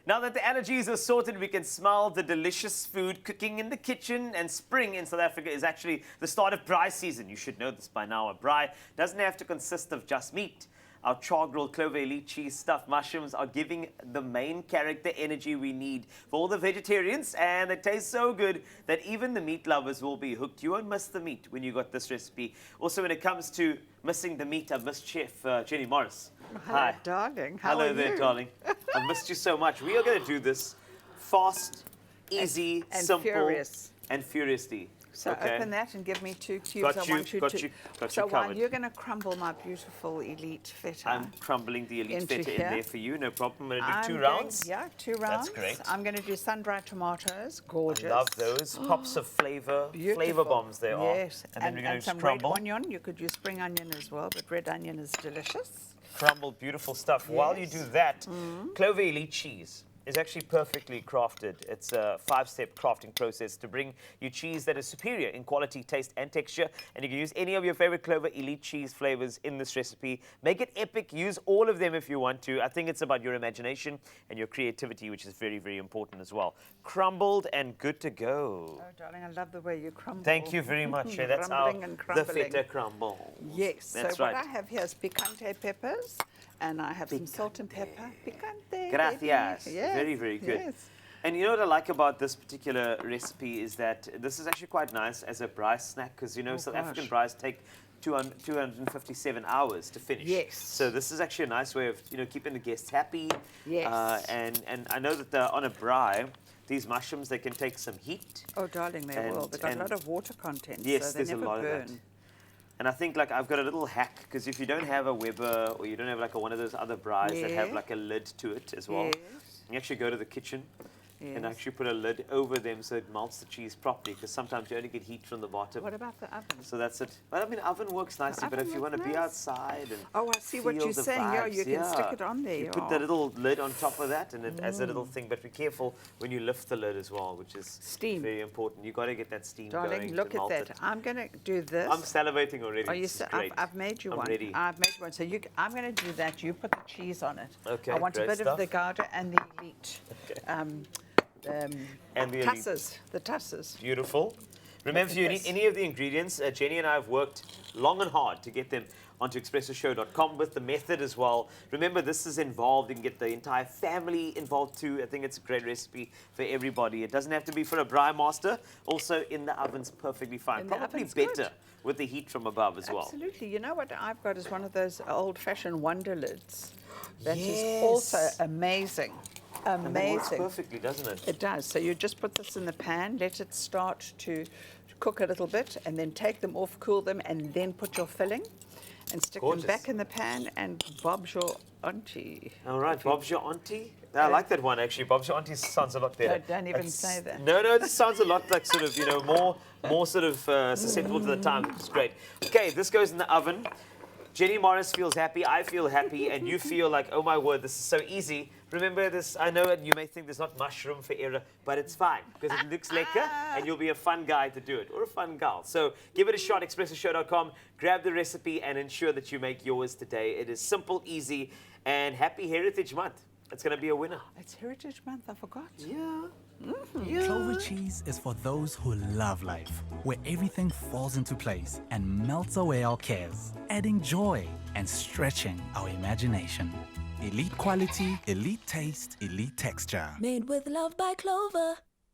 Now that the allergies are sorted, we can smell the delicious food cooking in the kitchen. And spring in South Africa is actually the start of braai season. You should know this by now. A braai doesn't have to consist of just meat. Our char-grilled Clover elite cheese stuffed mushrooms are giving the main character energy we need for all the vegetarians, and they taste so good that even the meat lovers will be hooked. You won't miss the meat when you got this recipe. Also, when it comes to missing the meat, I've missed Chef Jenny Morris. Hello, Hi. darling. Hello there, darling. I've missed you so much. We are going to do this fast, easy, and simple, furious. and furiously. So okay. open that and give me 2 cubes. Got you So while covered. you're going to crumble my beautiful elite feta. I'm crumbling the elite feta in there for you, no problem. I'm going to do 2 rounds. Yeah, 2 rounds. That's great. I'm going to do sun-dried tomatoes. Gorgeous. I love those. Pops of flavor. Flavor bombs there are. Yes. And then we're going to some crumble. red onion. You could use spring onion as well, but red onion is delicious. Crumbled, beautiful stuff. Yes. While you do that, Clover elite cheese is actually perfectly crafted. It's a 5-step crafting process to bring you cheese that is superior in quality, taste, and texture. And you can use any of your favorite Clover elite cheese flavors in this recipe. Make it epic. Use all of them if you want to. I think it's about your imagination and your creativity, which is very, very important as well. Crumbled and good to go. Oh, darling, I love the way you crumble. Thank you very much. That's our the feta crumble. Yes. That's so right. what I have here is picante peppers, and I have some salt and pepper. Picante. Gracias. Yes. Very, very good. Yes. And you know what I like about this particular recipe is that this is actually quite nice as a braai snack because, you know, South African braais take 257 hours to finish. Yes. So this is actually a nice way of, you know, keeping the guests happy. Yes. And I know that on a braai, these mushrooms, they can take some heat. Oh, darling, they will. They've got a lot of water content. Yes, so they there's never a lot burn. of that. And I think, like, I've got a little hack, because if you don't have a Weber or you don't have, like, one of those other braais that have, like, a lid to it as well, you actually go to the kitchen and actually put a lid over them so it melts the cheese properly, because sometimes you only get heat from the bottom. What about the oven? So that's it. Well, I mean, oven works nicely, but if you want to be outside and oh, I see what feel you're the saying. Yeah, you vibes, can stick it on there. You put the little lid on top of that, and it as a little thing. But be careful when you lift the lid as well, which is very important. You got to get that steam going. Darling, look at that. I'm going to do this. I'm salivating already. Are you? I've made you one. Ready. I've made one. So I'm going to do that. You put the cheese on it. Okay. I want a bit of the Gouda and the elite. Okay. And the tusses. The tusses. Beautiful. Remember, if you need any of the ingredients, Jenny and I have worked long and hard to get them onto expressoshow.com with the method as well. Remember, this is involved. You can get the entire family involved too. I think it's a great recipe for everybody. It doesn't have to be for a braai master. Also, in the oven's perfectly fine. Probably better with the heat from above as well. Absolutely. You know what I've got is one of those old-fashioned wonder lids. That is also amazing. Amazing. And it works perfectly, doesn't it? It does. So you just put this in the pan, let it start to cook a little bit, and then take them off, cool them, and then put your filling and stick them back in the pan, and Bob's your auntie. All right, Bob's your auntie? I like that one, actually. Bob's your auntie sounds a lot better. Don't even say that. No, this sounds a lot like sort of, you know, more sort of susceptible to the time, which is great. Okay, this goes in the oven. Jenny Morris feels happy, I feel happy, and you feel like, oh my word, this is so easy. Remember this, I know you may think there's not mushroom for error, but it's fine, because it looks lekker, and you'll be a fun guy to do it, or a fun gal. So give it a shot, expressoshow.com, grab the recipe, and ensure that you make yours today. It is simple, easy, and happy Heritage Month. It's going to be a winner. It's Heritage Month, I forgot. Yeah. Clover cheese is for those who love life, where everything falls into place and melts away our cares, adding joy and stretching our imagination. Elite quality, elite taste, elite texture. Made with love by Clover.